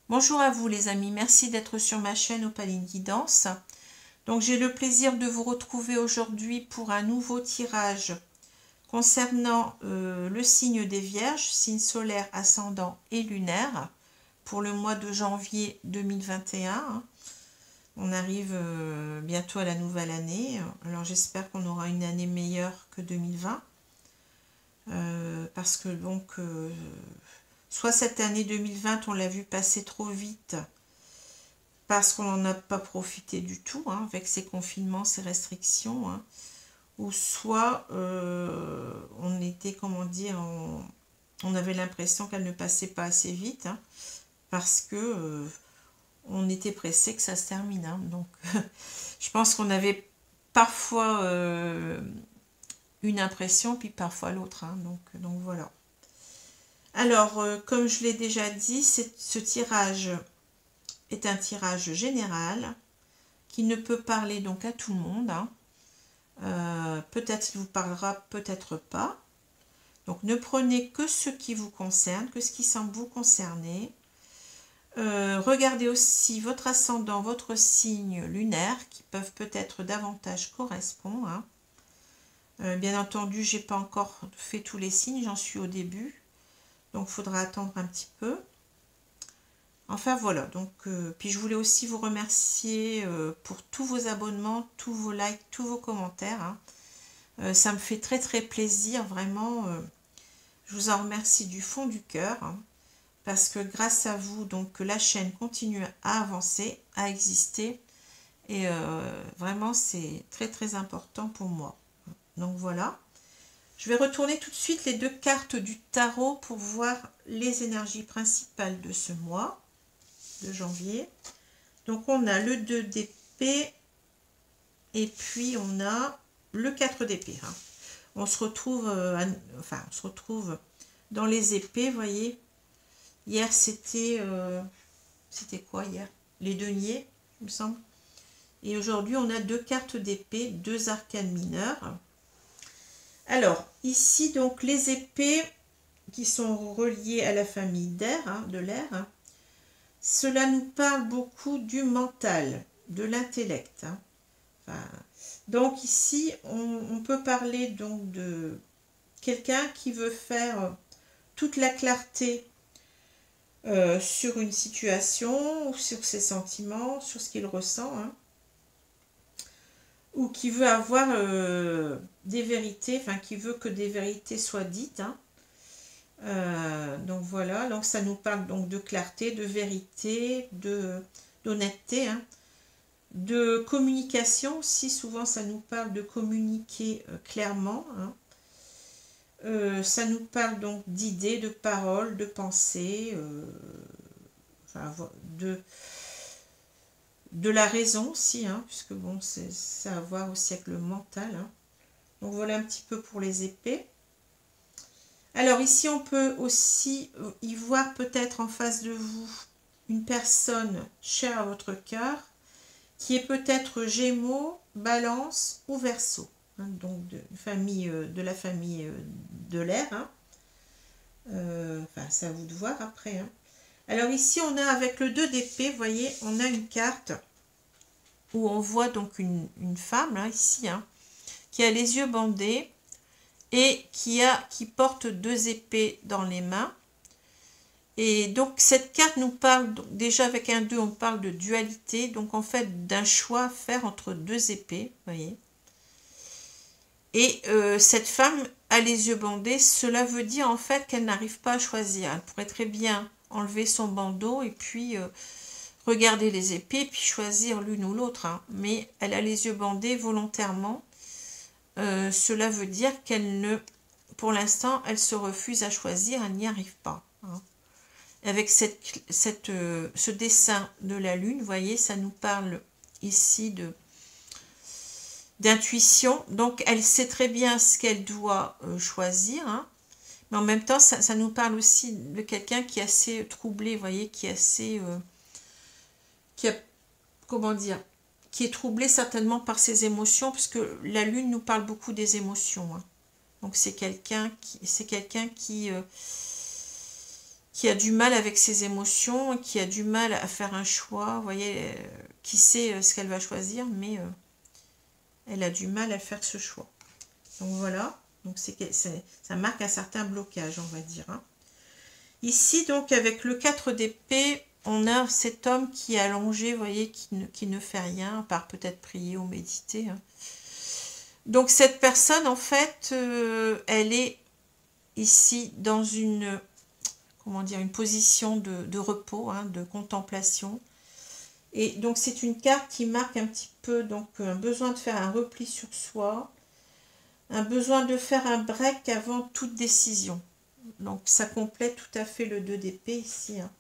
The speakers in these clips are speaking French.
Bonjour à vous les amis, merci d'être sur ma chaîne Opaline Guidance. Donc j'ai le plaisir de vous retrouver aujourd'hui pour un nouveau tirage concernant le signe des Vierges, signe solaire, ascendant et lunaire, pour le mois de janvier 2021. On arrive bientôt à la nouvelle année, alors j'espère qu'on aura une année meilleure que 2020. Parce que donc soit cette année 2020 on l'a vu passer trop vite parce qu'on n'en a pas profité du tout avec ces confinements, ces restrictions, ou soit on était, comment dire, on avait l'impression qu'elle ne passait pas assez vite parce que on était pressé que ça se termine. Donc je pense qu'on avait parfois une impression puis parfois l'autre. Donc voilà. Alors, comme je l'ai déjà dit, ce tirage est un tirage général qui ne peut parler donc à tout le monde. Peut-être qu'il vous parlera, peut-être pas. Donc, ne prenez que ce qui vous concerne, que ce qui semble vous concerner. Regardez aussi votre ascendant, votre signe lunaire, qui peuvent peut-être davantage correspondre. Bien entendu, j'ai pas encore fait tous les signes, j'en suis au début. Donc, il faudra attendre un petit peu. Enfin, voilà. Donc, puis, je voulais aussi vous remercier pour tous vos abonnements, tous vos likes, tous vos commentaires. Ça me fait très, très plaisir. Vraiment, je vous en remercie du fond du cœur. Parce que grâce à vous, donc, la chaîne continue à avancer, à exister. Et vraiment, c'est très, très important pour moi. Donc, voilà. Je vais retourner tout de suite les deux cartes du tarot pour voir les énergies principales de ce mois de janvier. Donc on a le 2 d'épée et puis on a le 4 d'épée. On se retrouve on se retrouve dans les épées, vous voyez. Hier c'était quoi hier? Les deniers, il me semble. Et aujourd'hui on a deux cartes d'épée, deux arcanes mineurs. Alors, ici, donc, les épées qui sont reliées à la famille d'air, de l'air, cela nous parle beaucoup du mental, de l'intellect. Donc, ici, on peut parler donc de quelqu'un qui veut faire toute la clarté sur une situation, ou sur ses sentiments, sur ce qu'il ressent, ou qui veut avoir des vérités, enfin qui veut que des vérités soient dites. Donc voilà, donc ça nous parle donc de clarté, de vérité, d'honnêteté, de communication aussi. Souvent ça nous parle de communiquer clairement. Ça nous parle donc d'idées, de paroles, de pensées, enfin, de la raison aussi, puisque bon, ça a à voir aussi avec le mental. Donc voilà un petit peu pour les épées. Alors ici, on peut aussi y voir peut-être en face de vous une personne chère à votre cœur, qui est peut-être Gémeaux, Balance ou Verseau. Donc de la famille de l'air. Enfin, c'est à vous de voir après. Alors ici, on a avec le 2 d'épée, vous voyez, on a une carte où on voit donc une femme, ici, qui a les yeux bandés et qui porte deux épées dans les mains. Et donc cette carte nous parle, donc déjà avec un 2, on parle de dualité, donc en fait d'un choix à faire entre deux épées, vous voyez. Et cette femme a les yeux bandés, cela veut dire en fait qu'elle n'arrive pas à choisir. Elle pourrait très bien enlever son bandeau et puis regarder les épées, puis choisir l'une ou l'autre, mais elle a les yeux bandés volontairement. Cela veut dire qu'elle ne, pour l'instant, elle se refuse à choisir, elle n'y arrive pas. Avec ce dessin de la lune, vous voyez, ça nous parle ici d'intuition. Donc, elle sait très bien ce qu'elle doit choisir, mais en même temps, ça nous parle aussi de quelqu'un qui est assez troublé, vous voyez, qui est assez... comment dire, qui est troublé certainement par ses émotions, puisque la lune nous parle beaucoup des émotions. Donc c'est quelqu'un qui qui a du mal avec ses émotions, qui a du mal à faire un choix, vous voyez, qui sait ce qu'elle va choisir, mais elle a du mal à faire ce choix. Donc voilà, donc ça marque un certain blocage, on va dire. Hein. Ici, donc, avec le 4 d'épée, on a cet homme qui est allongé, vous voyez, qui ne fait rien, à part peut-être prier ou méditer. Hein. Donc cette personne, en fait, elle est ici dans une, comment dire, une position de repos, hein, de contemplation. Et donc c'est une carte qui marque un petit peu donc un besoin de faire un repli sur soi, un besoin de faire un break avant toute décision. Donc ça complète tout à fait le 2 d'épée ici. Hein.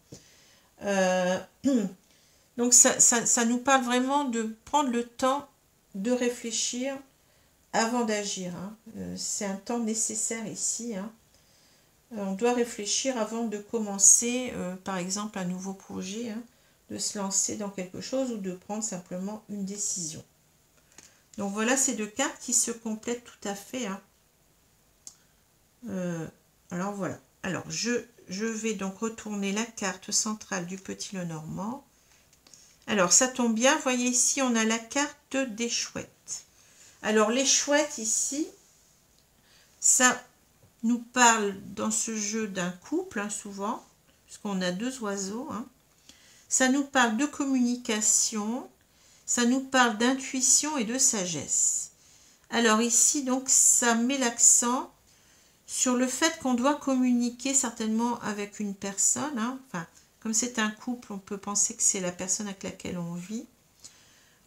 Donc ça nous parle vraiment de prendre le temps de réfléchir avant d'agir. Hein. C'est un temps nécessaire ici. Hein. On doit réfléchir avant de commencer, par exemple, un nouveau projet, hein, de se lancer dans quelque chose ou de prendre simplement une décision. Donc voilà ces deux cartes qui se complètent tout à fait. Hein. Alors voilà. Alors je vais donc retourner la carte centrale du Petit Lenormand. Alors ça tombe bien, vous voyez ici on a la carte des chouettes. Alors les chouettes ici, ça nous parle dans ce jeu d'un couple, hein, souvent, puisqu'on a deux oiseaux. Hein. Ça nous parle de communication, ça nous parle d'intuition et de sagesse. Alors ici, donc, ça met l'accent sur le fait qu'on doit communiquer certainement avec une personne. Hein. Enfin, comme c'est un couple, on peut penser que c'est la personne avec laquelle on vit.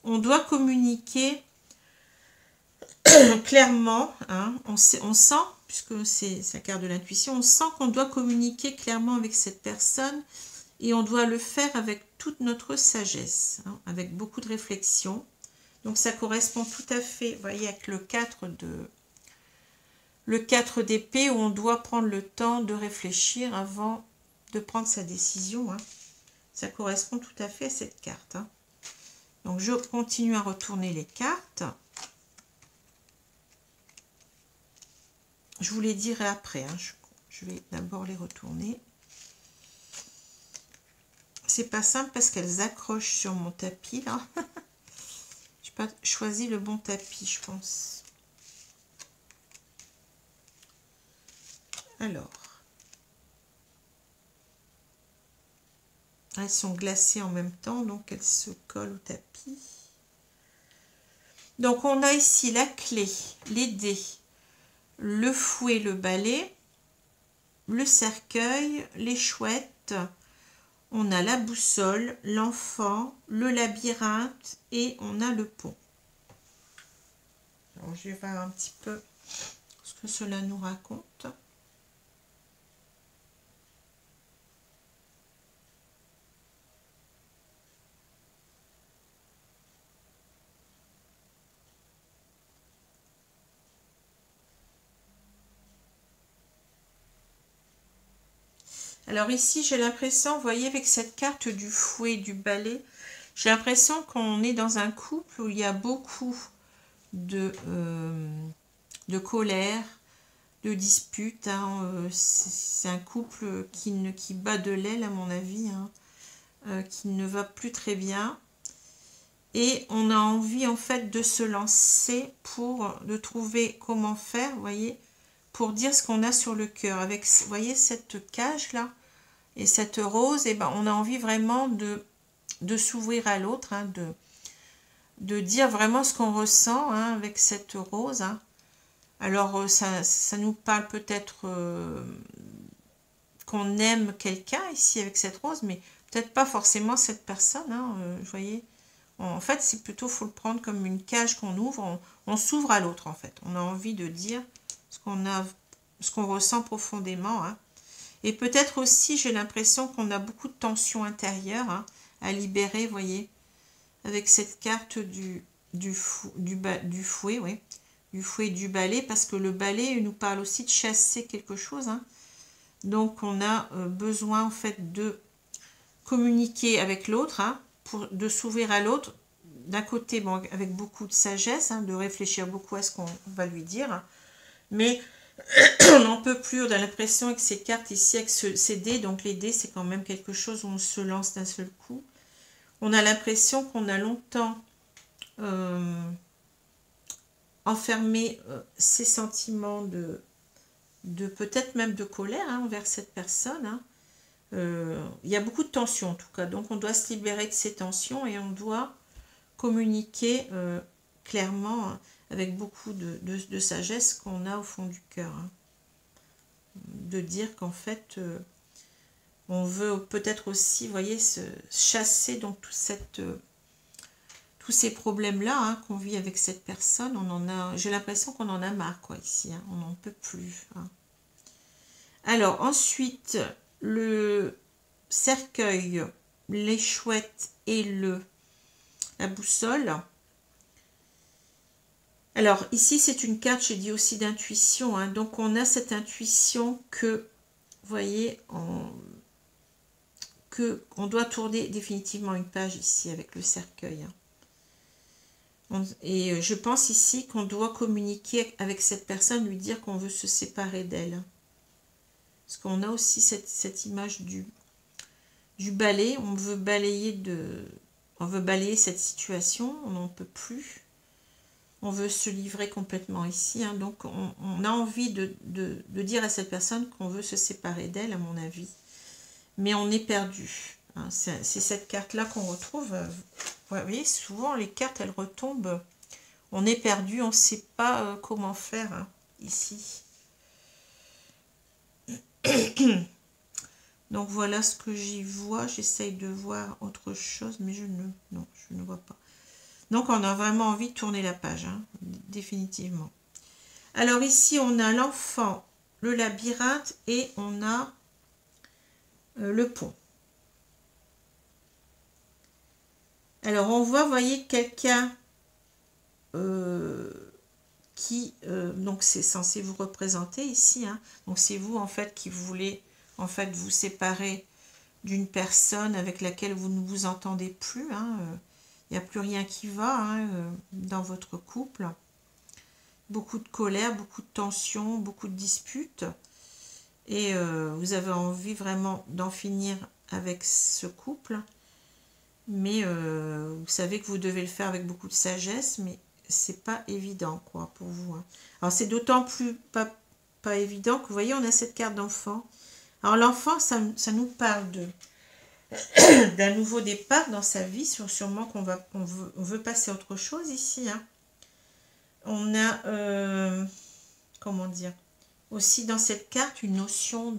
On doit communiquer clairement, hein, on sent, puisque c'est la carte de l'intuition, on sent qu'on doit communiquer clairement avec cette personne et on doit le faire avec toute notre sagesse, hein, avec beaucoup de réflexion. Donc ça correspond tout à fait, vous voyez, avec le 4 d'épée où on doit prendre le temps de réfléchir avant de prendre sa décision. Hein. Ça correspond tout à fait à cette carte. Hein. Donc je continue à retourner les cartes. Je vous les dirai après, hein. Je vais d'abord les retourner. C'est pas simple parce qu'elles accrochent sur mon tapis là. Je n'ai pas choisi le bon tapis, je pense. Alors. Elles sont glacées en même temps, donc elles se collent au tapis. Donc on a ici la clé, les dés, le fouet, le balai, le cercueil, les chouettes, on a la boussole, l'enfant, le labyrinthe et on a le pont. Alors je vais voir un petit peu ce que cela nous raconte. Alors ici, j'ai l'impression, vous voyez, avec cette carte du fouet et du balai, j'ai l'impression qu'on est dans un couple où il y a beaucoup de colère, de disputes. Hein. C'est un couple qui bat de l'aile, à mon avis, hein, qui ne va plus très bien. Et on a envie, en fait, de se lancer de trouver comment faire, vous voyez, pour dire ce qu'on a sur le cœur. Avec, vous voyez, cette cage-là et cette rose, et ben, on a envie vraiment de s'ouvrir à l'autre, hein, de dire vraiment ce qu'on ressent, hein, avec cette rose. Hein. Alors, ça nous parle peut-être qu'on aime quelqu'un ici avec cette rose, mais peut-être pas forcément cette personne, hein, vous voyez. En fait, c'est plutôt, faut le prendre comme une cage qu'on ouvre, on s'ouvre à l'autre, en fait. On a envie de dire ce qu'on ressent profondément. Hein. Et peut-être aussi, j'ai l'impression qu'on a beaucoup de tensions intérieures, hein, à libérer, vous voyez, avec cette carte du fouet, oui, du fouet et du balai, parce que le balai nous parle aussi de chasser quelque chose. Hein. Donc, on a besoin, en fait, de communiquer avec l'autre, hein, de s'ouvrir à l'autre, d'un côté, bon, avec beaucoup de sagesse, hein, de réfléchir beaucoup à ce qu'on va lui dire, hein, mais On n'en peut plus, on a l'impression avec ces cartes ici, avec ces dés, donc les dés c'est quand même quelque chose où on se lance d'un seul coup. On a l'impression qu'on a longtemps enfermé ces sentiments de peut-être même de colère envers cette personne. Il y a beaucoup de tensions en tout cas, donc on doit se libérer de ces tensions et on doit communiquer clairement avec beaucoup de sagesse qu'on a au fond du cœur. De dire qu'en fait, on veut peut-être aussi, vous voyez, se chasser donc tous ces problèmes-là qu'on vit avec cette personne. J'ai l'impression qu'on en a marre, quoi, ici. On n'en peut plus. Alors, ensuite, le cercueil, les chouettes et la boussole. Alors, ici, c'est une carte, j'ai dit aussi d'intuition. Donc, on a cette intuition que, vous voyez, on doit tourner définitivement une page ici avec le cercueil. Et je pense ici qu'on doit communiquer avec cette personne, lui dire qu'on veut se séparer d'elle. Parce qu'on a aussi cette image du balai. On veut balayer cette situation, on n'en peut plus. On veut se livrer complètement ici. Donc on a envie de dire à cette personne qu'on veut se séparer d'elle, à mon avis. Mais on est perdu. C'est cette carte-là qu'on retrouve. Vous voyez, souvent les cartes, elles retombent. On est perdu, on ne sait pas comment faire ici. Donc voilà ce que j'y vois. J'essaye de voir autre chose, mais je ne vois pas. Donc on a vraiment envie de tourner la page, définitivement. Alors ici, on a l'enfant, le labyrinthe et on a le pont. Alors on voit, vous voyez, quelqu'un qui, donc c'est censé vous représenter ici. Donc c'est vous en fait qui voulez en fait vous séparer d'une personne avec laquelle vous ne vous entendez plus. Il n'y a plus rien qui va dans votre couple. Beaucoup de colère, beaucoup de tension, beaucoup de disputes. Et vous avez envie vraiment d'en finir avec ce couple. Mais vous savez que vous devez le faire avec beaucoup de sagesse, mais c'est pas évident quoi pour vous. Alors c'est d'autant plus pas évident que vous voyez, on a cette carte d'enfant. Alors l'enfant, ça nous parle d'un nouveau départ dans sa vie, sûrement qu'on veut passer à autre chose ici. On a, comment dire, aussi dans cette carte une notion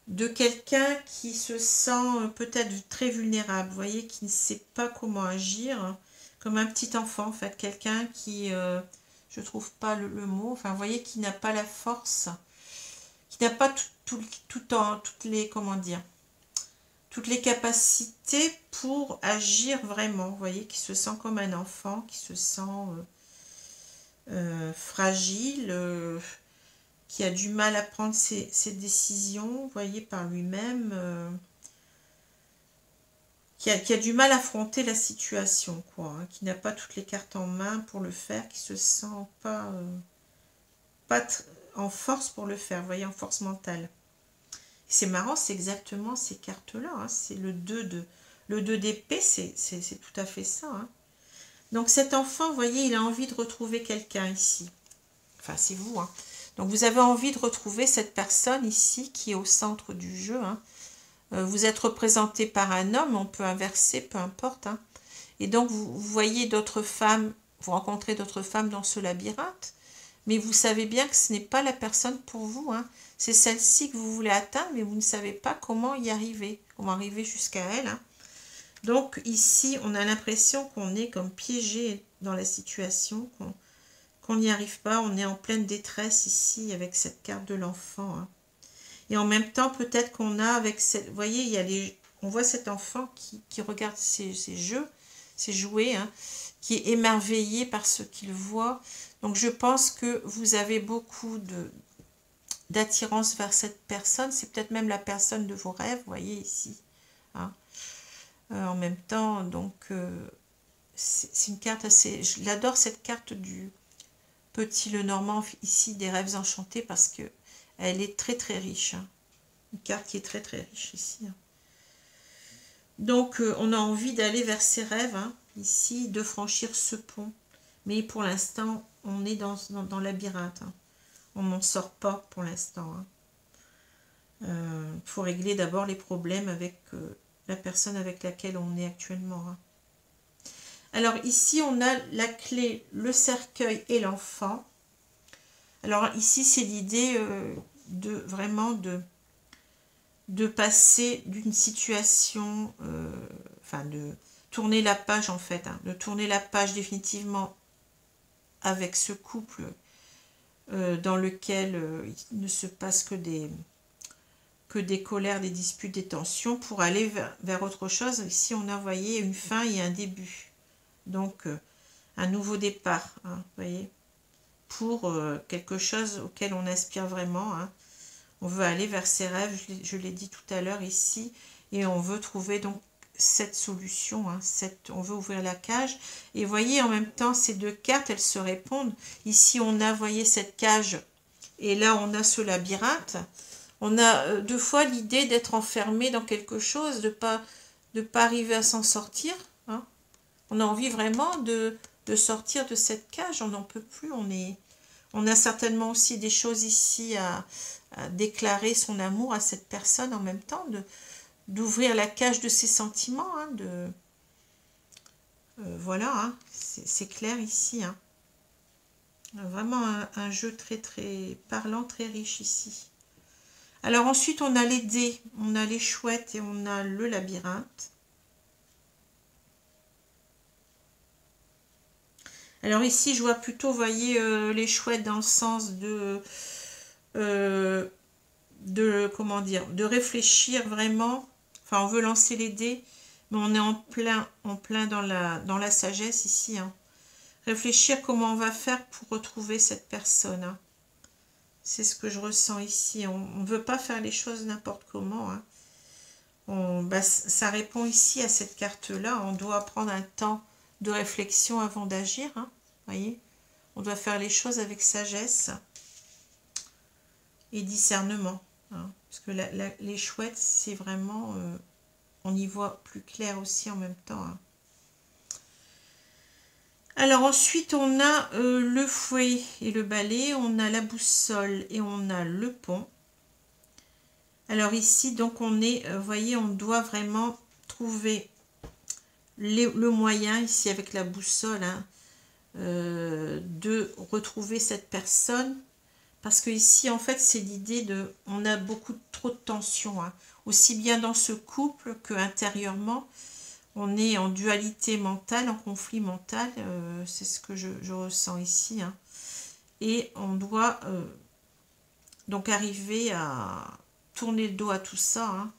de quelqu'un qui se sent peut-être très vulnérable, vous voyez, qui ne sait pas comment agir, comme un petit enfant en fait, quelqu'un qui, je trouve pas le mot, enfin vous voyez, qui n'a pas la force, qui n'a pas toutes les, comment dire, toutes les capacités pour agir vraiment, vous voyez, qui se sent comme un enfant, qui se sent fragile, qui a du mal à prendre ses décisions, vous voyez, par lui-même, qui a du mal à affronter la situation, quoi, qui n'a pas toutes les cartes en main pour le faire, qui se sent pas en force pour le faire, vous voyez, en force mentale. C'est marrant, c'est exactement ces cartes-là, c'est le 2 d'épée, c'est tout à fait ça. Donc cet enfant, vous voyez, il a envie de retrouver quelqu'un ici. Enfin, c'est vous, Donc vous avez envie de retrouver cette personne ici qui est au centre du jeu. Vous êtes représenté par un homme, on peut inverser, peu importe. Et donc vous voyez d'autres femmes, vous rencontrez d'autres femmes dans ce labyrinthe, mais vous savez bien que ce n'est pas la personne pour vous. C'est celle-ci que vous voulez atteindre, mais vous ne savez pas comment y arriver, comment arriver jusqu'à elle. Donc ici, on a l'impression qu'on est comme piégé dans la situation, qu'on n'y arrive pas, on est en pleine détresse ici avec cette carte de l'enfant. Et en même temps, peut-être qu'on a avec cette... Vous voyez, on voit cet enfant qui regarde ses jeux, ses jouets, qui est émerveillé par ce qu'il voit. Donc je pense que vous avez beaucoup d'attirance vers cette personne. C'est peut-être même la personne de vos rêves, vous voyez ici. En même temps, donc, c'est une carte assez... Je l'adore cette carte petit Lenormand ici des rêves enchantés parce que elle est très très riche. Hein. Une carte qui est très très riche ici. Hein. Donc on a envie d'aller vers ses rêves, hein, ici, de franchir ce pont. Mais pour l'instant, on est dans le labyrinthe. Hein. On n'en sort pas pour l'instant. Faut régler d'abord les problèmes avec la personne avec laquelle on est actuellement. Hein. Alors ici, on a la clé, le cercueil et l'enfant. Alors ici, c'est l'idée de vraiment de passer d'une situation, enfin de tourner la page en fait, hein, de tourner la page définitivement avec ce couple dans lequel il ne se passe que des colères, des disputes, des tensions pour aller vers autre chose. Ici, on a, vous voyez, une fin et un début. Donc, un nouveau départ, hein, vous voyez, pour quelque chose auquel on aspire vraiment. Hein. On veut aller vers ses rêves, je l'ai dit tout à l'heure ici, et on veut trouver donc cette solution, hein, on veut ouvrir la cage. Et vous voyez, en même temps, ces deux cartes, elles se répondent. Ici, on a, vous voyez, cette cage, et là, on a ce labyrinthe. On a deux fois l'idée d'être enfermé dans quelque chose, de pas arriver à s'en sortir. Hein. On a envie vraiment de sortir de cette cage, on n'en peut plus. On a certainement aussi des choses ici à déclarer son amour à cette personne en même temps, d'ouvrir la cage de ses sentiments. Hein, voilà, hein, c'est clair ici. Hein. Vraiment un jeu très très parlant, très riche ici. Alors ensuite, on a les dés, on a les chouettes et on a le labyrinthe. Alors ici, je vois plutôt, vous voyez, les chouettes dans le sens comment dire, de réfléchir vraiment. Enfin, on veut lancer les dés, mais on est en plein dans la sagesse ici. Hein. Réfléchir comment on va faire pour retrouver cette personne. Hein. C'est ce que je ressens ici. On ne veut pas faire les choses n'importe comment. Hein. Ça répond ici à cette carte-là. On doit prendre un temps de réflexion avant d'agir. Hein. Voyez, on doit faire les choses avec sagesse et discernement. Hein. Parce que les chouettes, c'est vraiment... on y voit plus clair aussi en même temps. Hein. Alors ensuite, on a le fouet et le balai, on a la boussole et on a le pont. Alors ici, donc on est, vous voyez, on doit vraiment trouver le moyen, ici avec la boussole, hein, de retrouver cette personne. Parce que ici, en fait, c'est l'idée de... On a trop de tension, hein, aussi bien dans ce couple que intérieurement. On est en dualité mentale, en conflit mental, c'est ce que je ressens ici. Hein. Et on doit donc arriver à tourner le dos à tout ça, hein,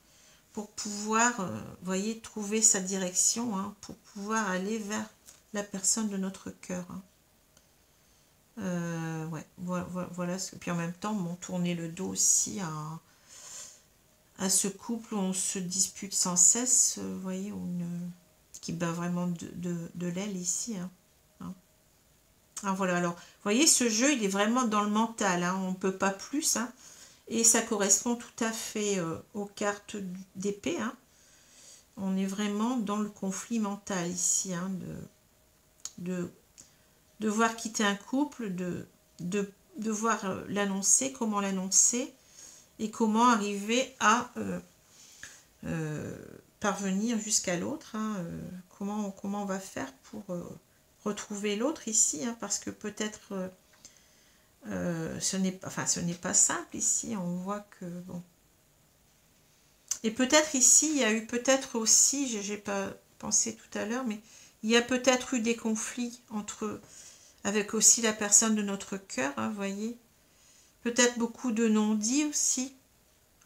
pour pouvoir, voyez, trouver sa direction, hein, pour pouvoir aller vers la personne de notre cœur. Hein. Ouais, voilà. Puis en même temps, bon, tourner le dos aussi à ce couple où on se dispute sans cesse, vous voyez, qui bat vraiment de l'aile ici. Hein. Alors voilà, alors, vous voyez, ce jeu, il est vraiment dans le mental, hein, on ne peut pas plus, hein, et ça correspond tout à fait aux cartes d'épée. Hein. On est vraiment dans le conflit mental ici, hein, de devoir quitter un couple, de devoir l'annoncer, comment l'annoncer, et comment arriver à parvenir jusqu'à l'autre. Hein, comment on va faire pour retrouver l'autre ici, hein, parce que peut-être ce n'est pas simple ici, on voit que bon. Et peut-être ici, il y a eu peut-être aussi, je n'ai pas pensé tout à l'heure, mais il y a peut-être eu des conflits avec aussi la personne de notre cœur, hein, voyez. Peut-être beaucoup de non-dits aussi,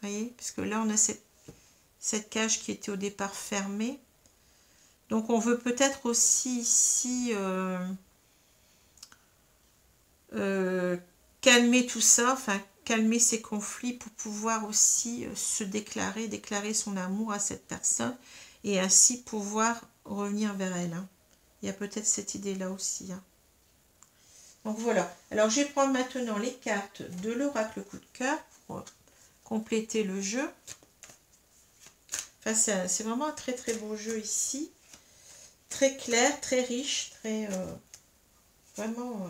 voyez, parce que là on a cette cage qui était au départ fermée. Donc on veut peut-être aussi ici calmer tout ça, enfin calmer ces conflits pour pouvoir aussi se déclarer son amour à cette personne et ainsi pouvoir revenir vers elle. Hein. Il y a peut-être cette idée-là aussi. Hein. Donc voilà. Alors je vais prendre maintenant les cartes de l'oracle coup de cœur pour compléter le jeu. Enfin, c'est vraiment un très très beau jeu ici. Très clair, très riche, très... vraiment,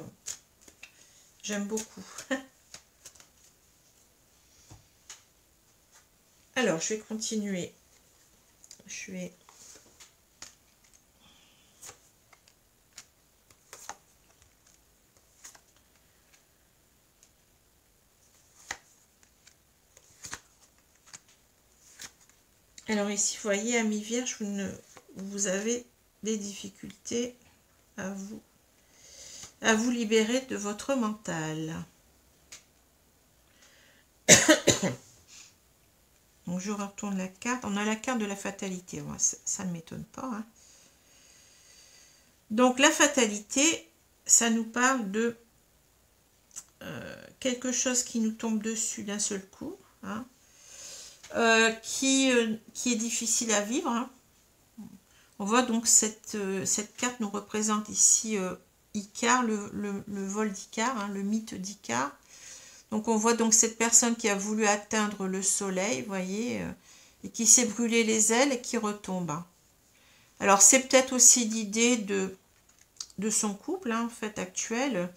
j'aime beaucoup. Alors, je vais continuer. Je vais... Alors ici, vous voyez, Amis Vierge, vous avez des difficultés à vous libérer de votre mental. Donc je retourne la carte. On a la carte de la fatalité. Ouais, ça ne m'étonne pas. Hein. Donc la fatalité, ça nous parle de quelque chose qui nous tombe dessus d'un seul coup. Hein, qui est difficile à vivre. Hein. On voit donc cette carte nous représente ici Icare, le vol d'Icare, hein, le mythe d'Icare. Donc on voit donc cette personne qui a voulu atteindre le soleil, vous voyez, et qui s'est brûlé les ailes et qui retombe. Alors c'est peut-être aussi l'idée de son couple, hein, en fait, actuel.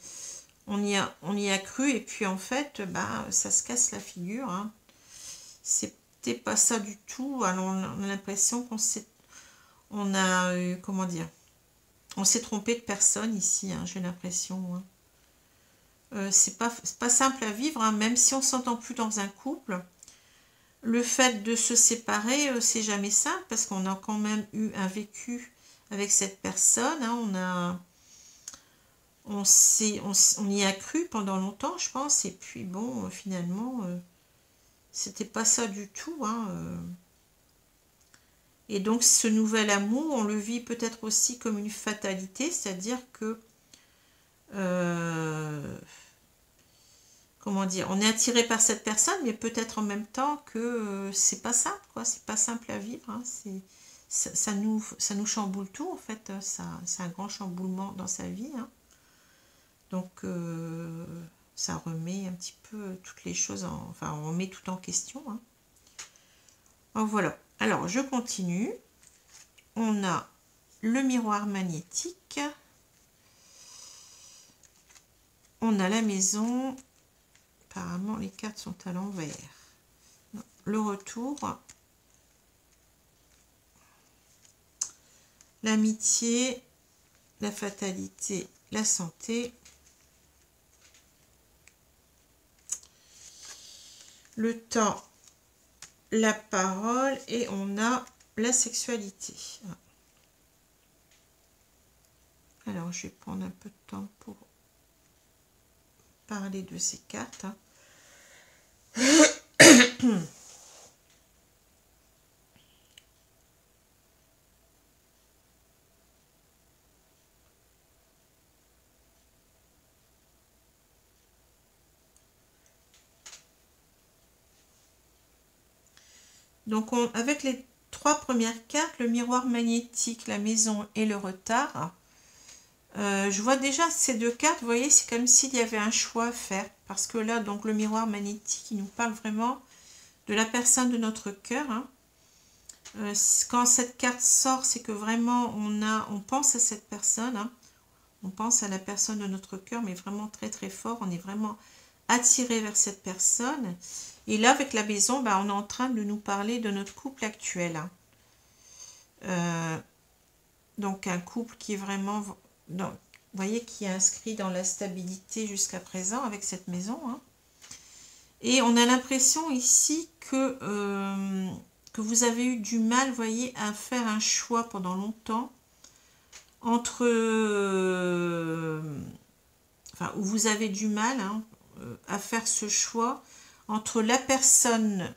On y a cru et puis en fait, bah, ça se casse la figure. Hein. C'était pas ça du tout. Alors on a l'impression on s'est trompé de personne ici, hein, j'ai l'impression. Hein. C'est pas simple à vivre, hein, même si on s'entend plus dans un couple. Le fait de se séparer, c'est jamais simple parce qu'on a quand même eu un vécu avec cette personne. Hein, on y a cru pendant longtemps, je pense, et puis bon, finalement, c'était pas ça du tout. Hein, Et donc, ce nouvel amour, on le vit peut-être aussi comme une fatalité, c'est-à-dire que comment dire, on est attiré par cette personne, mais peut-être en même temps que c'est pas simple, quoi. C'est pas simple à vivre. Hein. Ça nous chamboule tout, en fait. C'est un grand chamboulement dans sa vie. Hein. Donc, ça remet un petit peu toutes les choses, enfin, on met tout en question. Hein. Donc, voilà. Alors, je continue. On a le miroir magnétique. On a la maison. Apparemment, les cartes sont à l'envers. Le retour. L'amitié. La fatalité. La santé. Le temps. La parole. Et on a la sexualité. Alors, je vais prendre un peu de temps pour parler de ces cartes. Hein. Donc, avec les trois premières cartes, le miroir magnétique, la maison et le retard, je vois déjà ces deux cartes, vous voyez, c'est comme s'il y avait un choix à faire. Parce que là, donc le miroir magnétique, il nous parle vraiment de la personne de notre cœur. Hein. Quand cette carte sort, c'est que vraiment, on pense à cette personne. Hein. On pense à la personne de notre cœur, mais vraiment très très fort. On est vraiment attiré vers cette personne. Et là, avec la maison, bah, on est en train de nous parler de notre couple actuel. Hein. Donc, un couple qui est vraiment... vous voyez, qui est inscrit dans la stabilité jusqu'à présent avec cette maison. Hein. Et on a l'impression ici que vous avez eu du mal, vous voyez, à faire un choix pendant longtemps entre... enfin, où vous avez du mal hein, à faire ce choix entre la personne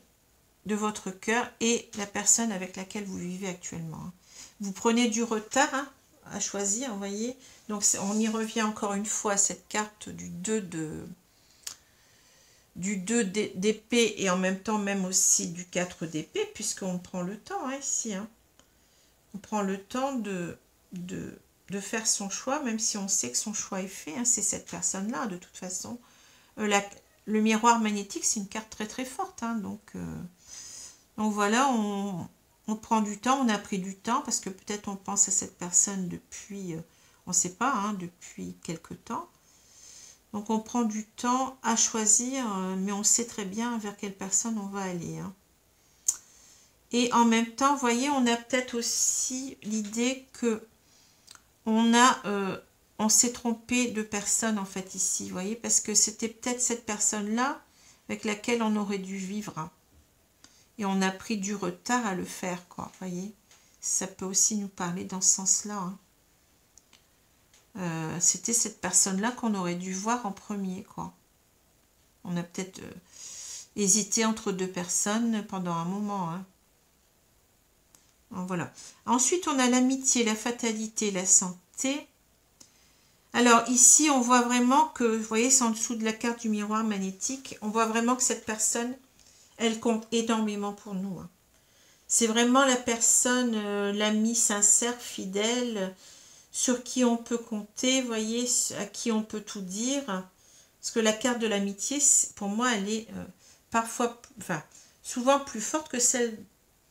de votre cœur et la personne avec laquelle vous vivez actuellement. Hein. Vous prenez du retard hein, à choisir, vous voyez. Donc, on y revient encore une fois à cette carte du 2 d'épée et en même temps même aussi du 4 d'épée, puisqu'on prend le temps hein, ici. Hein. On prend le temps faire son choix, même si on sait que son choix est fait, hein, c'est cette personne-là, de toute façon. Le miroir magnétique, c'est une carte très très forte, hein, donc voilà, on prend du temps, on a pris du temps, parce que peut-être on pense à cette personne depuis, on ne sait pas, hein, depuis quelque temps. Donc on prend du temps à choisir, mais on sait très bien vers quelle personne on va aller, hein. Et en même temps, vous voyez, on a peut-être aussi l'idée que on s'est trompé de personne en fait ici, vous voyez, parce que c'était peut-être cette personne-là avec laquelle on aurait dû vivre, hein. Et on a pris du retard à le faire, quoi, vous voyez. Ça peut aussi nous parler dans ce sens-là, hein. C'était cette personne-là qu'on aurait dû voir en premier, quoi. On a peut-être hésité entre deux personnes pendant un moment, hein. Voilà. Ensuite, on a l'amitié, la fatalité, la santé. Alors ici, on voit vraiment que, vous voyez, c'est en dessous de la carte du miroir magnétique, on voit vraiment que cette personne, elle compte énormément pour nous, hein. C'est vraiment la personne, l'ami sincère, fidèle, sur qui on peut compter, vous voyez, à qui on peut tout dire. Parce que la carte de l'amitié, pour moi, elle est parfois, enfin, souvent plus forte que celle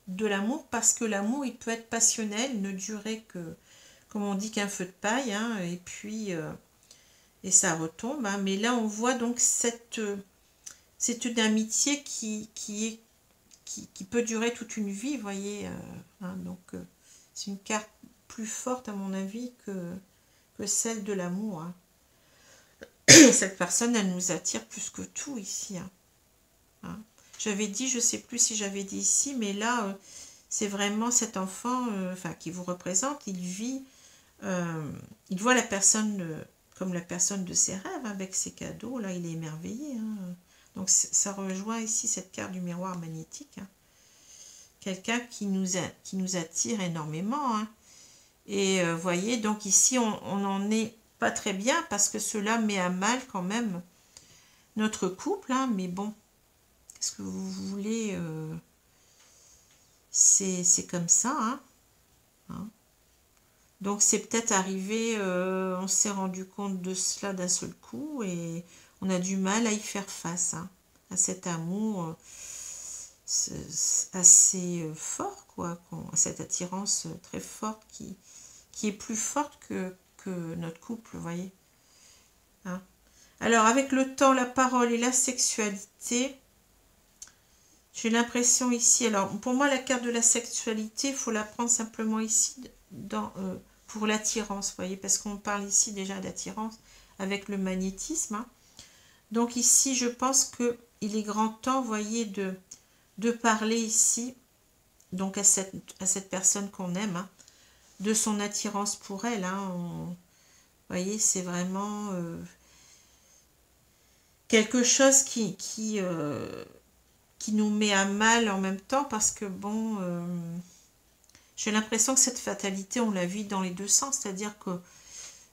de l'amour, parce que l'amour, il peut être passionnel, ne durer que, comme on dit, qu'un feu de paille, hein, et puis, et ça retombe, hein. Mais là, on voit donc c'est une amitié qui peut durer toute une vie, vous voyez, hein, donc c'est une carte plus forte, à mon avis, que celle de l'amour, hein. Cette personne, elle nous attire plus que tout ici, hein. Hein. J'avais dit, je ne sais plus si j'avais dit ici, mais là, c'est vraiment cet enfant, enfin, qui vous représente, il vit, il voit la personne comme la personne de ses rêves, hein, avec ses cadeaux, là, il est émerveillé, hein. Donc, ça rejoint ici cette carte du miroir magnétique, hein. Quelqu'un qui nous attire énormément, hein. Et voyez, donc ici, on n'en est pas très bien, parce que cela met à mal quand même notre couple, hein, mais bon, qu'est-ce que vous voulez, c'est comme ça, hein, hein. Donc c'est peut-être arrivé, on s'est rendu compte de cela d'un seul coup, et on a du mal à y faire face, hein, à cet amour assez fort, quoi, à cette attirance très forte qui est plus forte que notre couple, vous voyez, hein. Alors, avec le temps, la parole et la sexualité, j'ai l'impression ici, alors pour moi, la carte de la sexualité, il faut la prendre simplement ici pour l'attirance, vous voyez, parce qu'on parle ici déjà d'attirance avec le magnétisme, hein. Donc ici, je pense qu'il est grand temps, vous voyez, de parler ici, donc à cette personne qu'on aime, hein, de son attirance pour elle, hein. Vous voyez, c'est vraiment quelque chose qui nous met à mal en même temps, parce que bon, j'ai l'impression que cette fatalité, on la vit dans les deux sens, c'est-à-dire que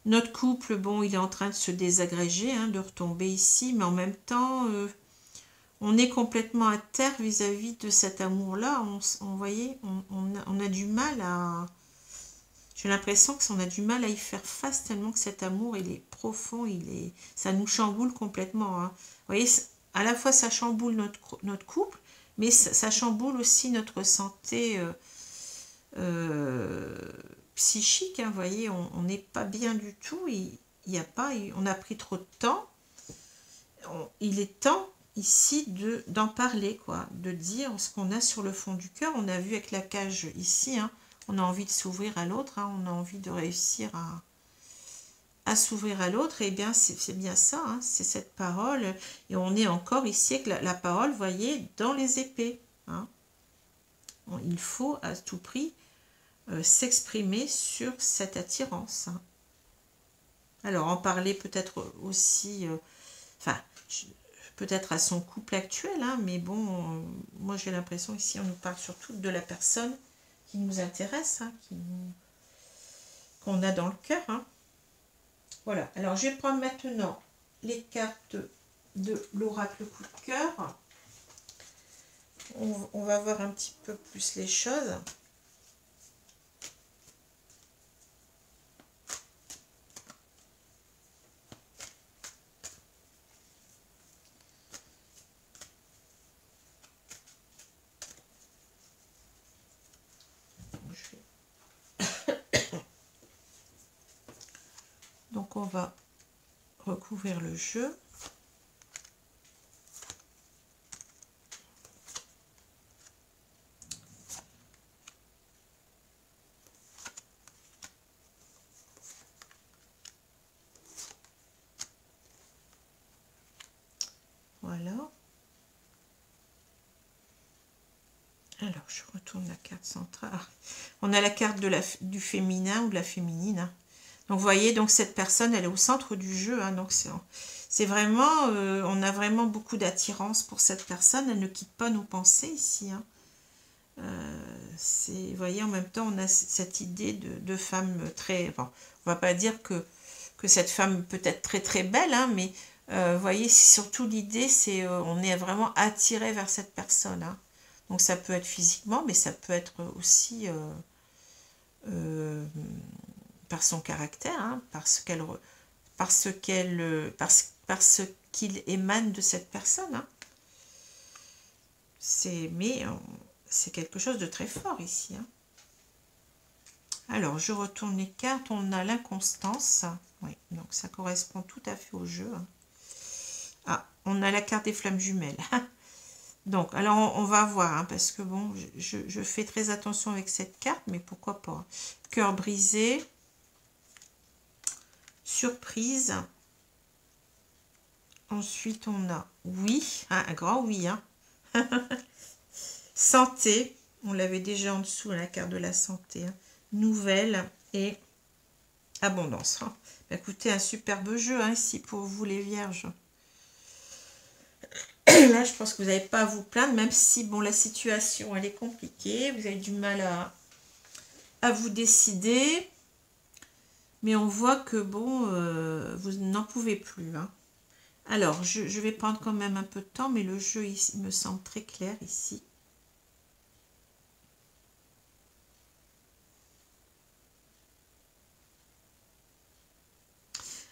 notre couple, bon, il est en train de se désagréger, hein, de retomber ici, mais en même temps, on est complètement à terre vis-à-vis de cet amour-là. Voyez, on a du mal à... J'ai l'impression qu'on a du mal à y faire face, tellement que cet amour, il est profond, ça nous chamboule complètement, hein. Vous voyez, à la fois ça chamboule notre couple, mais ça chamboule aussi notre santé psychique, hein. Vous voyez, on n'est pas bien du tout, on a pris trop de temps. Il est temps ici d'en parler, quoi, de dire ce qu'on a sur le fond du cœur. On a vu avec la cage ici, hein, on a envie de s'ouvrir à l'autre, hein, on a envie de réussir à s'ouvrir à l'autre, et bien c'est bien ça, hein, c'est cette parole, et on est encore ici avec la parole, vous voyez, dans les épées, hein. Il faut à tout prix s'exprimer sur cette attirance, hein. Alors en parler peut-être aussi, enfin, peut-être à son couple actuel, hein, mais bon, moi j'ai l'impression ici on nous parle surtout de la personne qui nous intéresse, hein, qu'on a dans le cœur, hein. Voilà, alors je vais prendre maintenant les cartes de l'oracle coup de cœur. On va voir un petit peu plus les choses. Donc, on va recouvrir le jeu. Voilà. Alors, je retourne la carte centrale. On a la carte du féminin ou de la féminine. Hein. Donc, vous voyez, donc cette personne, elle est au centre du jeu. Hein, donc, c'est vraiment, on a vraiment beaucoup d'attirance pour cette personne. Elle ne quitte pas nos pensées ici. Hein. Vous voyez, en même temps, on a cette idée de femme très... Bon, on va pas dire que cette femme peut être très très belle, hein, mais vous voyez, surtout l'idée, c'est on est vraiment attiré vers cette personne. Hein. Donc ça peut être physiquement, mais ça peut être aussi par son caractère, hein, parce qu'il émane de cette personne. Hein. Mais c'est quelque chose de très fort ici. Hein. Alors, je retourne les cartes. On a l'inconstance. Oui, donc ça correspond tout à fait au jeu. Hein. Ah, on a la carte des flammes jumelles. Donc, alors on va voir, hein, parce que bon, je fais très attention avec cette carte, mais pourquoi pas. Hein. Cœur brisé. Surprise. Ensuite, on a oui, hein, un grand oui. Hein. Santé. On l'avait déjà en dessous, la carte de la santé. Hein. Nouvelle et abondance. Hein. Écoutez, un superbe jeu hein, ici pour vous les vierges. Là, je pense que vous n'avez pas à vous plaindre, même si bon, la situation elle est compliquée, vous avez du mal à vous décider, mais on voit que bon, vous n'en pouvez plus. Hein. Alors, je vais prendre quand même un peu de temps, mais le jeu ici, il me semble très clair ici.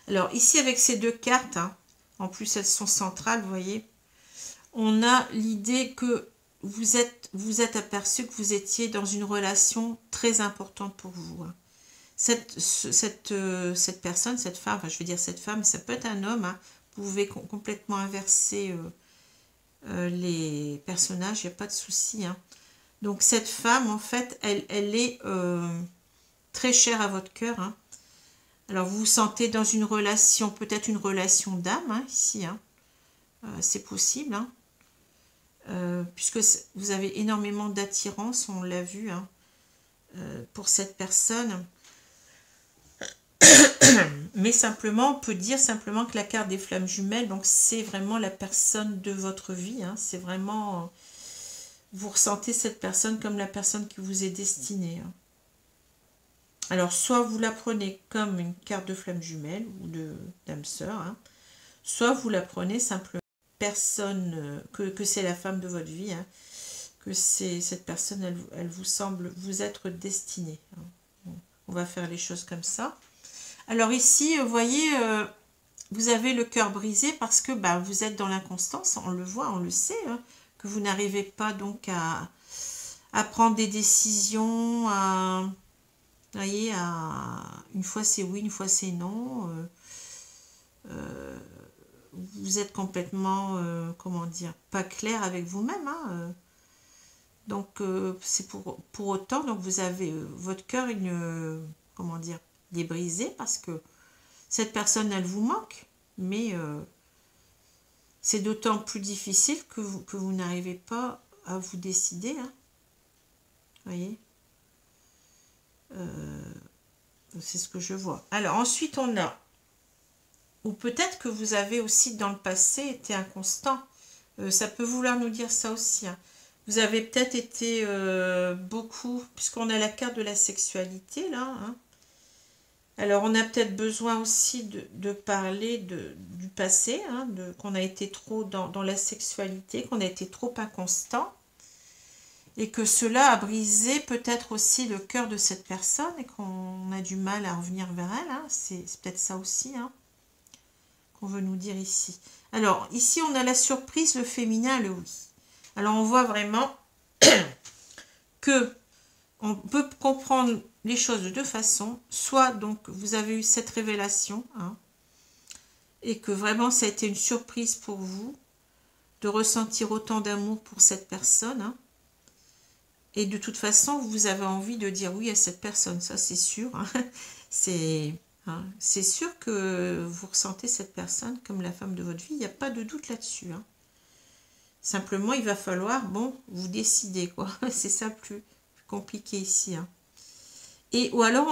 Alors, ici, avec ces deux cartes, hein, en plus elles sont centrales, vous voyez, on a l'idée que vous êtes aperçu que vous étiez dans une relation très importante pour vous. Hein. Cette personne, cette femme, enfin je veux dire cette femme, ça peut être un homme, hein, vous pouvez complètement inverser les personnages, il n'y a pas de souci. Hein. Donc cette femme, en fait, elle est très chère à votre cœur. Hein. Alors vous vous sentez dans une relation, peut-être une relation d'âme, hein, ici. Hein. C'est possible. Hein. Puisque vous avez énormément d'attirance, on l'a vu, hein, pour cette personne. Mais simplement, on peut dire simplement que la carte des flammes jumelles, donc c'est vraiment la personne de votre vie. Hein, c'est vraiment, vous ressentez cette personne comme la personne qui vous est destinée. Hein. Alors, soit vous la prenez comme une carte de flammes jumelles ou de d'âme sœur, hein, soit vous la prenez simplement personne, que c'est la femme de votre vie, hein, que cette personne, elle vous semble vous être destinée. Hein. Bon, on va faire les choses comme ça. Alors ici, vous voyez, vous avez le cœur brisé parce que bah, vous êtes dans l'inconstance, on le voit, on le sait, hein, que vous n'arrivez pas donc à prendre des décisions, vous voyez, une fois c'est oui, une fois c'est non. Vous êtes complètement, comment dire, pas clair avec vous-même. Hein, donc, c'est pour autant, donc vous avez votre cœur, comment dire, il est brisé parce que cette personne, elle vous manque. Mais c'est d'autant plus difficile que vous n'arrivez pas à vous décider. Hein, vous voyez, c'est ce que je vois. Alors, ensuite, on a... Ou peut-être que vous avez aussi dans le passé été inconstant. Ça peut vouloir nous dire ça aussi. Hein. Vous avez peut-être été beaucoup, puisqu'on a la carte de la sexualité là. Hein. Alors on a peut-être besoin aussi de parler du passé, hein, qu'on a été trop dans la sexualité, qu'on a été trop inconstant. Et que cela a brisé peut-être aussi le cœur de cette personne et qu'on a du mal à revenir vers elle. Hein. C'est peut-être ça aussi. Hein. On veut nous dire ici. Alors, ici, on a la surprise, le féminin, le oui. Alors, on voit vraiment que on peut comprendre les choses de deux façons. Soit donc vous avez eu cette révélation, hein, et que vraiment ça a été une surprise pour vous de ressentir autant d'amour pour cette personne, hein, et de toute façon vous avez envie de dire oui à cette personne, ça c'est sûr, hein. C'est sûr que vous ressentez cette personne comme la femme de votre vie, il n'y a pas de doute là-dessus, hein. Simplement il va falloir, bon, vous décider, quoi. C'est ça plus compliqué ici, hein. Et ou alors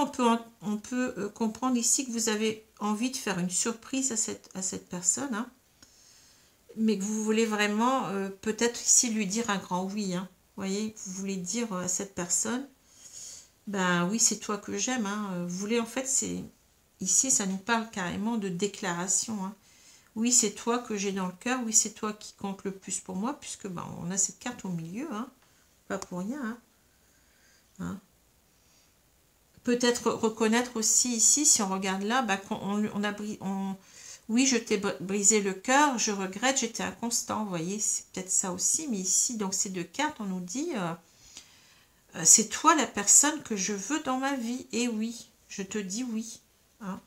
on peut comprendre ici que vous avez envie de faire une surprise à cette personne, hein, mais que vous voulez vraiment peut-être ici lui dire un grand oui, hein. Vous voyez, vous voulez dire à cette personne, ben oui, c'est toi que j'aime, hein. Vous voulez, en fait, c'est ici ça nous parle carrément de déclaration, hein. Oui, c'est toi que j'ai dans le cœur, oui, c'est toi qui compte le plus pour moi, puisque ben on a cette carte au milieu, hein, pas pour rien, hein. Hein. Peut-être reconnaître aussi ici, si on regarde là, bah, oui, je t'ai brisé le cœur, je regrette, j'étais inconstant, vous voyez, c'est peut-être ça aussi, mais ici, donc ces deux cartes, on nous dit, c'est toi la personne que je veux dans ma vie, et oui, je te dis oui, hein.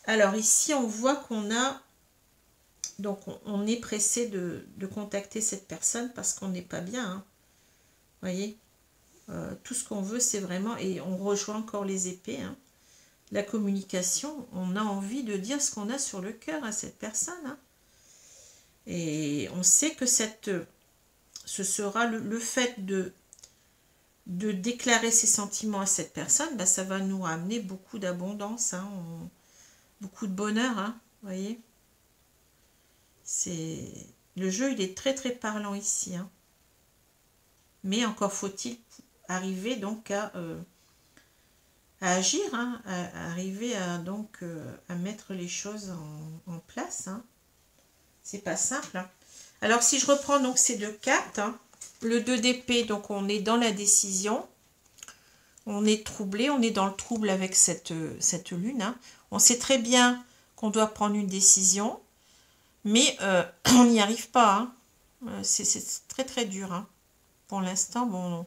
Alors ici, on voit qu'on a, donc on est pressé de contacter cette personne parce qu'on n'est pas bien, hein. Vous voyez, tout ce qu'on veut, c'est vraiment, et on rejoint encore les épées, hein, la communication, on a envie de dire ce qu'on a sur le cœur à cette personne, hein. Et on sait que ce sera le fait de déclarer ses sentiments à cette personne, bah, ça va nous ramener beaucoup d'abondance, hein, beaucoup de bonheur, hein, vous voyez. Le jeu, il est très très parlant ici, hein. Mais encore faut-il arriver donc à agir, hein, à arriver à donc à mettre les choses en place, hein. C'est pas simple, hein. Alors si je reprends donc ces deux cartes, hein, le 2 d'épée, donc on est dans la décision, on est troublé, on est dans le trouble avec cette lune, hein. On sait très bien qu'on doit prendre une décision, mais on n'y arrive pas, hein. C'est très très dur, hein. Pour l'instant, bon,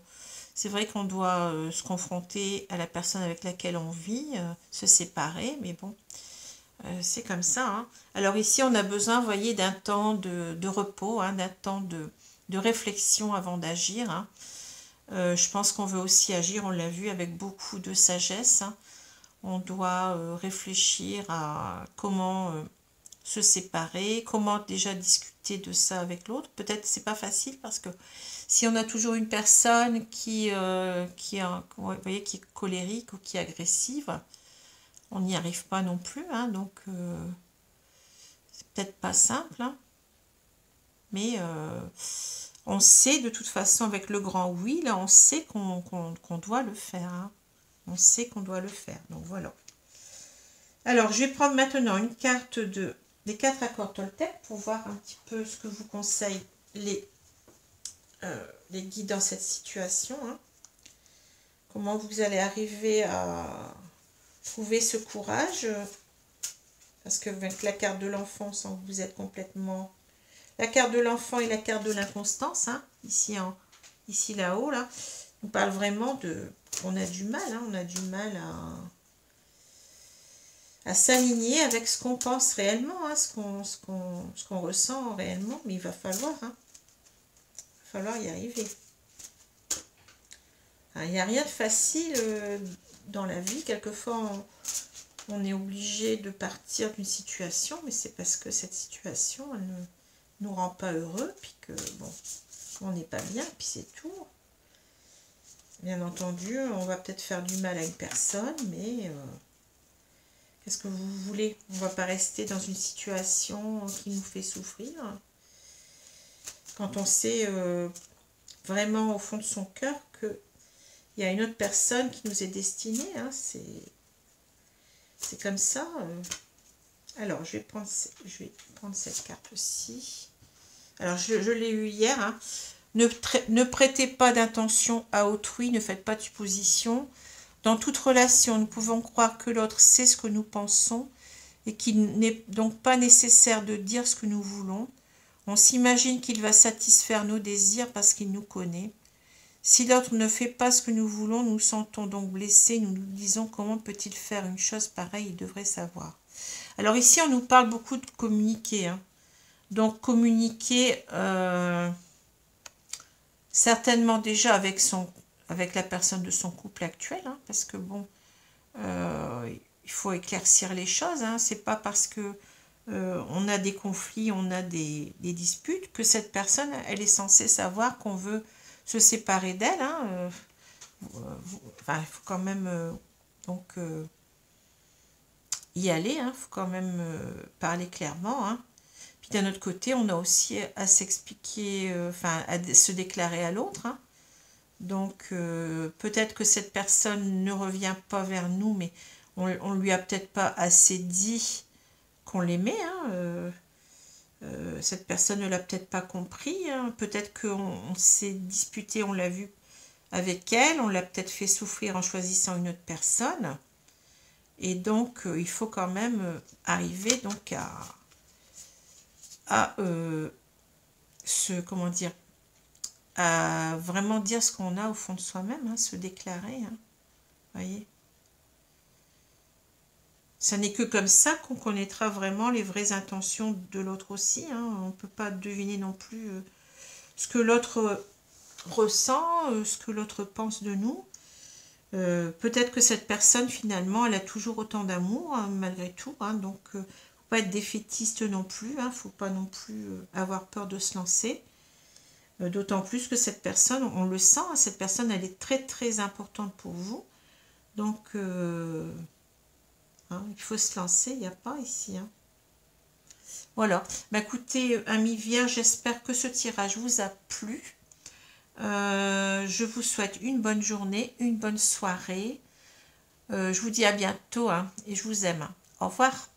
c'est vrai qu'on doit se confronter à la personne avec laquelle on vit, se séparer, mais bon, c'est comme ça, hein. Alors ici, on a besoin, vous voyez, d'un temps de repos, hein, d'un temps de réflexion avant d'agir, hein. Je pense qu'on veut aussi agir, on l'a vu, avec beaucoup de sagesse, hein. On doit réfléchir à comment se séparer, comment déjà discuter de ça avec l'autre. Peut-être c'est pas facile parce que si on a toujours une personne qui vous voyez, qui est colérique ou qui est agressive, on n'y arrive pas non plus, hein, donc c'est peut-être pas simple, hein, mais on sait de toute façon avec le grand oui, là on sait qu'on doit le faire, hein. On sait qu'on doit le faire, donc voilà. Alors je vais prendre maintenant une carte des 4 accords Toltec pour voir un petit peu ce que vous conseillent les guides dans cette situation, hein. Comment vous allez arriver à trouver ce courage, parce que avec la carte de l'enfant, on sent que vous êtes complètement... La carte de l'enfant et la carte de l'inconstance, hein, ici là-haut, là, on parle vraiment de... On a du mal, hein, on a du mal à s'aligner avec ce qu'on pense réellement, hein, ce qu'on ressent réellement, mais il va falloir, hein, y arriver. Il n'y a rien de facile dans la vie. Quelquefois, on est obligé de partir d'une situation, mais c'est parce que cette situation, elle ne nous rend pas heureux, puis que, bon, on n'est pas bien, puis c'est tout. Bien entendu, on va peut-être faire du mal à une personne, mais qu'est-ce que vous voulez? On ne va pas rester dans une situation qui nous fait souffrir. Quand on sait vraiment au fond de son cœur qu'il y a une autre personne qui nous est destinée, hein, c'est comme ça. Alors, je vais prendre cette carte aussi. Alors, je l'ai eu hier, hein. Ne prêtez pas d'intention à autrui, ne faites pas de suppositions. Dans toute relation, nous pouvons croire que l'autre sait ce que nous pensons et qu'il n'est donc pas nécessaire de dire ce que nous voulons. On s'imagine qu'il va satisfaire nos désirs parce qu'il nous connaît. Si l'autre ne fait pas ce que nous voulons, nous nous sentons donc blessés. Nous nous disons comment peut-il faire une chose pareille, il devrait savoir. Alors ici, on nous parle beaucoup de communiquer. Hein. Donc communiquer certainement déjà avec la personne de son couple actuel. Hein, parce que bon, il faut éclaircir les choses. Hein, c'est pas parce que on a des conflits, on a des disputes que cette personne, elle est censée savoir qu'on veut se séparer d'elle. Hein, enfin, il faut quand même y aller, il faut quand même parler clairement. Hein. Puis d'un autre côté, on a aussi à s'expliquer, à se déclarer à l'autre. Hein. Donc peut-être que cette personne ne revient pas vers nous, mais on lui a peut-être pas assez dit qu'on l'aimait. Hein. Cette personne ne l'a peut-être pas compris. Hein. Peut-être qu'on s'est disputé, on l'a vu avec elle, on l'a peut-être fait souffrir en choisissant une autre personne. Et donc, il faut quand même arriver donc comment dire, à vraiment dire ce qu'on a au fond de soi-même, hein, se déclarer. Hein, voyez. Ça n'est que comme ça qu'on connaîtra vraiment les vraies intentions de l'autre aussi. Hein. On ne peut pas deviner non plus ce que l'autre ressent, ce que l'autre pense de nous. Peut-être que cette personne, finalement, elle a toujours autant d'amour, hein, malgré tout. Hein, donc, faut pas être défaitiste non plus. Hein, faut pas non plus avoir peur de se lancer. D'autant plus que cette personne, on le sent, hein, cette personne, elle est très, très importante pour vous. Donc, hein, il faut se lancer, il n'y a pas ici. Hein. Voilà. Bah, écoutez, amis vierges, j'espère que ce tirage vous a plu. Je vous souhaite une bonne journée, une bonne soirée. Je vous dis à bientôt hein, et je vous aime. Au revoir.